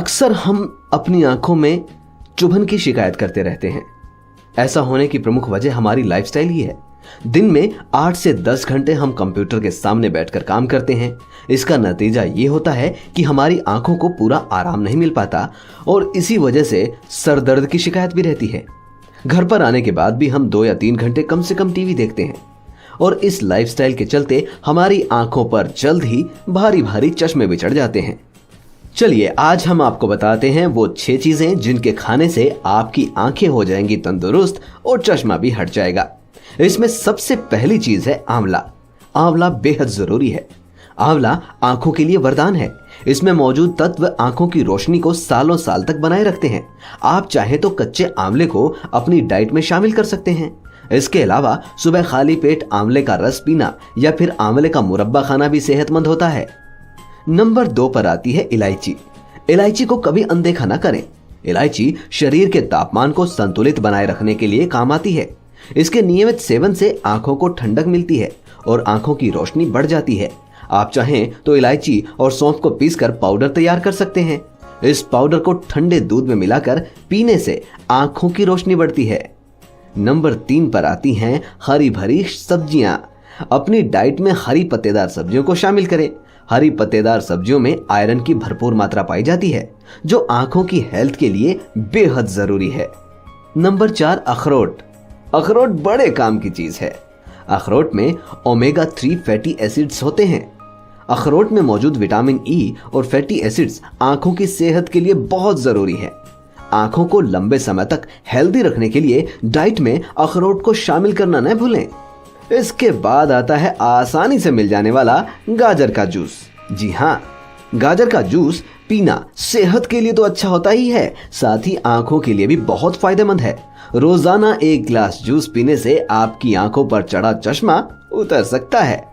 अक्सर हम अपनी आंखों में चुभन की शिकायत करते रहते हैं। ऐसा होने की प्रमुख वजह हमारी लाइफस्टाइल ही है। दिन में 8 से 10 घंटे हम कंप्यूटर के सामने बैठकर काम करते हैं। इसका नतीजा ये होता है कि हमारी आंखों को पूरा आराम नहीं मिल पाता और इसी वजह से सर दर्द की शिकायत भी रहती है। घर पर आने के बाद भी हम 2 या 3 घंटे कम से कम टीवी देखते हैं और इस लाइफस्टाइल के चलते हमारी आंखों पर जल्द ही भारी भारी चश्मे भी चढ़ जाते हैं। चलिए आज हम आपको बताते हैं वो 6 चीजें जिनके खाने से आपकी आंखें हो जाएंगी तंदुरुस्त और चश्मा भी हट जाएगा। इसमें सबसे पहली चीज है आंवला। आंवला बेहद जरूरी है। आंवला आंखों के लिए वरदान है। इसमें मौजूद तत्व आंखों की रोशनी को सालों साल तक बनाए रखते हैं। आप चाहे तो कच्चे आंवले को अपनी डाइट में शामिल कर सकते हैं। इसके अलावा सुबह खाली पेट आंवले का रस पीना या फिर आंवले का मुरब्बा खाना भी सेहतमंद होता है। नंबर 2 पर आती है इलायची। इलायची को कभी अनदेखा न करें। इलायची शरीर के तापमान को संतुलित बनाए रखने के लिए काम आती है। इसके नियमित सेवन से आंखों को ठंडक मिलती है और आंखों की रोशनी बढ़ जाती है। आप चाहें तो इलायची और सौंफ को पीसकर पाउडर तैयार कर सकते हैं। इस पाउडर को ठंडे दूध में मिलाकर पीने से आंखों की रोशनी बढ़ती है। नंबर 3 पर आती हैं हरी भरी सब्जियां। अपनी डाइट में हरी पत्तेदार सब्जियों को शामिल करें। हरी पत्तेदार सब्जियों में आयरन की भरपूर मात्रा पाई जाती है जो आंखों की हेल्थ के लिए बेहद जरूरी है। नंबर 4 अखरोट। अखरोट बड़े काम की चीज है। अखरोट में ओमेगा 3 फैटी एसिड्स होते हैं। अखरोट में मौजूद विटामिन ई और फैटी एसिड्स आंखों की सेहत के लिए बहुत जरूरी है। आंखों को लंबे समय तक हेल्दी रखने के लिए डाइट में अखरोट को शामिल करना न भूलें। इसके बाद आता है आसानी से मिल जाने वाला गाजर का जूस। जी हाँ, गाजर का जूस पीना सेहत के लिए तो अच्छा होता ही है, साथ ही आंखों के लिए भी बहुत फायदेमंद है। रोजाना 1 गिलास जूस पीने से आपकी आंखों पर चढ़ा चश्मा उतर सकता है।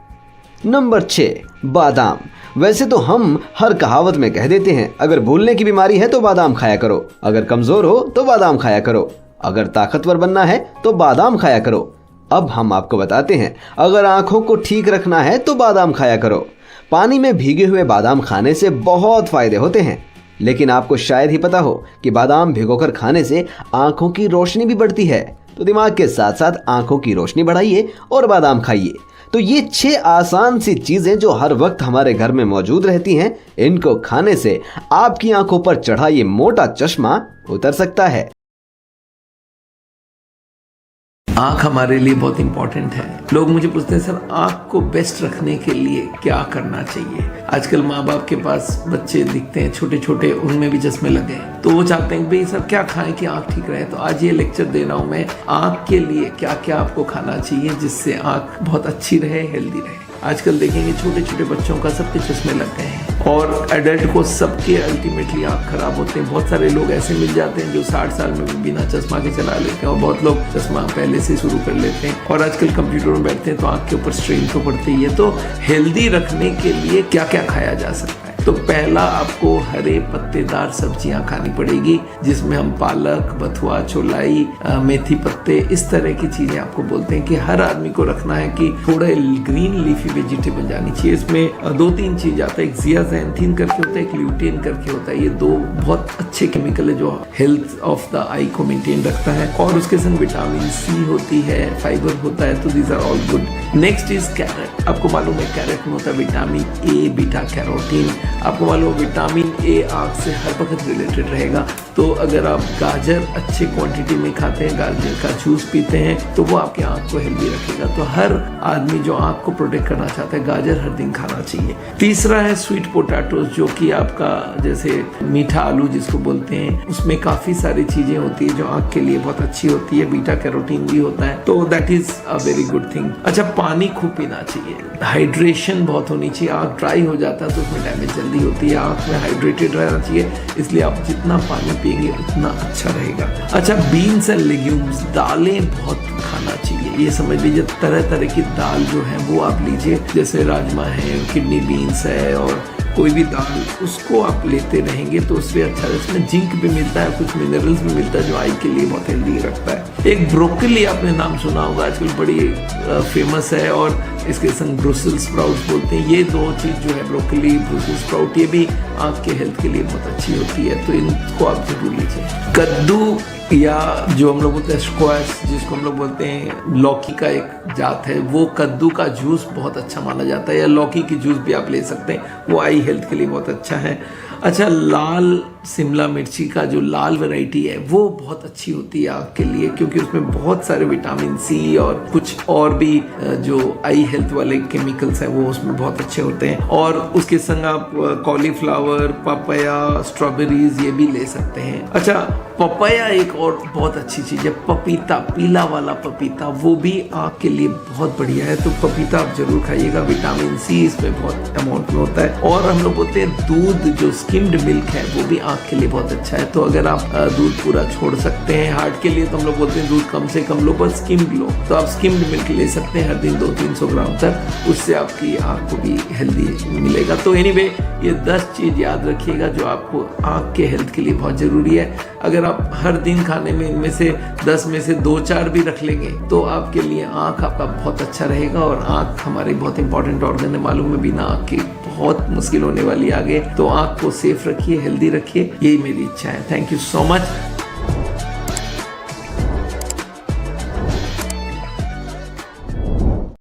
नंबर 6 बादाम। वैसे तो हम हर कहावत में कह देते हैं अगर भूलने की बीमारी है तो बादाम खाया करो, अगर कमजोर हो तो बादाम खाया करो, अगर ताकतवर बनना है तो बादाम खाया करो। अब हम आपको बताते हैं अगर आंखों को ठीक रखना है तो बादाम खाया करो। पानी में भीगे हुए बादाम खाने से बहुत फायदे होते हैं, लेकिन आपको शायद ही पता हो कि बादाम भिगोकर खाने से आंखों की रोशनी भी बढ़ती है। तो दिमाग के साथ साथ आंखों की रोशनी बढ़ाइए और बादाम खाइए। तो ये 6 आसान सी चीजें जो हर वक्त हमारे घर में मौजूद रहती हैं, इनको खाने से आपकी आंखों पर चढ़ा ये मोटा चश्मा उतर सकता है। आँख हमारे लिए बहुत इंपॉर्टेंट है। लोग मुझे पूछते हैं सर आँख को बेस्ट रखने के लिए क्या करना चाहिए। आजकल माँ बाप के पास बच्चे दिखते हैं छोटे छोटे, उनमें भी चश्मे लगे हैं, तो वो चाहते हैं कि भाई सर क्या खाएं कि आँख ठीक रहे। तो आज ये लेक्चर दे रहा हूँ मैं आँख के लिए क्या क्या आपको खाना चाहिए जिससे आँख बहुत अच्छी रहे, हेल्दी रहे। आजकल देखेंगे छोटे छोटे बच्चों का सबके चश्मे लग गए हैं और एडल्ट को सबके अल्टीमेटली आँख खराब होते हैं। बहुत सारे लोग ऐसे मिल जाते हैं जो 60 साल में भी बिना चश्मा के चला लेते हैं और बहुत लोग चश्मा पहले से शुरू कर लेते हैं। और आजकल कंप्यूटर में बैठते हैं तो आँख के ऊपर स्ट्रेन तो पड़ती ही है। तो हेल्दी रखने के लिए क्या क्या खाया जा सकता है। तो पहला आपको हरे पत्तेदार सब्जियां खानी पड़ेगी, जिसमें हम पालक, बथुआ, चौलाई, मेथी पत्ते, इस तरह की चीजें आपको बोलते हैं कि हर आदमी को रखना है कि थोड़े ग्रीन लीफी वेजिटेबल जानी चाहिए। इसमें 2-3 चीज आता है, एक जियाज़ैंथीन करके होता है, एक ल्यूटेन करके होता है। ये 2 बहुत अच्छे केमिकल है जो हेल्थ ऑफ द आई को मेंटेन रखता है। और उसके संग विटामिन सी होती है, फाइबर होता है, तो these are all good. Next is carrot. आपको मालूम है कैरेट में होता है विटामिन ए, बीटा कैरोटीन। आपको मालूम विटामिन ए आँख से हर वक्त रिलेटेड रहेगा। तो अगर आप गाजर अच्छे क्वांटिटी में खाते हैं, गाजर का जूस पीते हैं, तो वो आपकी आँख को हेल्दी रखेगा। तो हर आदमी जो आँख को प्रोटेक्ट करना चाहता है गाजर हर दिन खाना चाहिए। तीसरा है स्वीट पोटैटोज, जो कि आपका जैसे मीठा आलू जिसको बोलते हैं, उसमें काफ़ी सारी चीज़ें होती है जो आँख के लिए बहुत अच्छी होती है। बीटा कैरोटीन भी होता है, तो that is a very good thing. अच्छा, पानी खूब पीना चाहिए, हाइड्रेशन बहुत होनी चाहिए। आँख ड्राई हो जाता है तो उसमें डैमेज जल्दी होती है। आँख में हाइड्रेटेड रहना चाहिए, इसलिए आप जितना पानी पिएंगे उतना अच्छा रहेगा। अच्छा, बीन्स एंड लेग्यूम्स, दालें बहुत खाना चाहिए। ये समझ लीजिए तरह तरह की दाल जो है वो आप लीजिए, जैसे राजमा है, किडनी बीन्स है, और कोई भी दाल उसको आप लेते रहेंगे तो उससे अच्छा है। इसमें जिंक भी मिलता है, कुछ मिनरल्स भी मिलता है जो आई के लिए बहुत हेल्दी रखता है। एक ब्रोकली आपने नाम सुना होगा, आजकल बड़ी फेमस है, और इसके संग ब्रुसेल्स स्प्राउट्स बोलते हैं। ये दो चीज़ जो है, ब्रोकली, ब्रुसेल्स स्प्राउट, ये भी आँख के हेल्थ के लिए बहुत अच्छी होती है, तो इनको आप जरूर लीजिए। कद्दू या जो हम लोग बोलते हैं स्क्वाश, जिसको हम लोग बोलते हैं लौकी का एक जात है, वो कद्दू का जूस बहुत अच्छा माना जाता है, या लौकी की जूस भी आप ले सकते हैं, वो आई हेल्थ के लिए बहुत अच्छा है। अच्छा, लाल शिमला मिर्ची का जो लाल वैरायटी है वो बहुत अच्छी होती है आँख के लिए, क्योंकि उसमें बहुत सारे विटामिन सी और कुछ और भी जो आई हेल्थ वाले केमिकल्स हैं वो उसमें बहुत अच्छे होते हैं। और उसके संग आप कॉलीफ्लावर, पपाया, स्ट्रॉबेरीज ये भी ले सकते हैं। अच्छा, पपाया एक और बहुत अच्छी चीज़ है, पपीता, पीला वाला पपीता, वो भी आँख के लिए बहुत बढ़िया है, तो पपीता आप जरूर खाइएगा। विटामिन सी इसमें बहुत अमाउंट में होता है। और हम लोग बोलते हैं दूध, जो स्किम्ड मिल्क है, वो भी आँख के लिए बहुत अच्छा है। तो अगर आप दूध पूरा छोड़ सकते हैं, हार्ट के लिए तो हम लोग बोलते हैं दूध कम से कम लो, बस स्किम्ड लो, तो आप स्किम्ड मिल्क ले सकते हैं हर दिन 200-300 ग्राम तक, उससे आपकी आँख को भी हेल्दी मिलेगा। तो एनीवे, ये 10 चीज़ याद रखिएगा जो आपको आँख के हेल्थ के लिए बहुत ज़रूरी है। अगर आप हर दिन खाने में इनमें से 10 में से 2-4 भी रख लेंगे तो आपके लिए आँख आपका बहुत अच्छा रहेगा। और आँख हमारी बहुत इंपॉर्टेंट ऑर्गन है, मालूम है, बिना आँख की बहुत मुश्किल होने वाली आगे। तो आँख को सेफ रखिए, हेल्दी रखिए, यही मेरी इच्छा है। Thank you so much.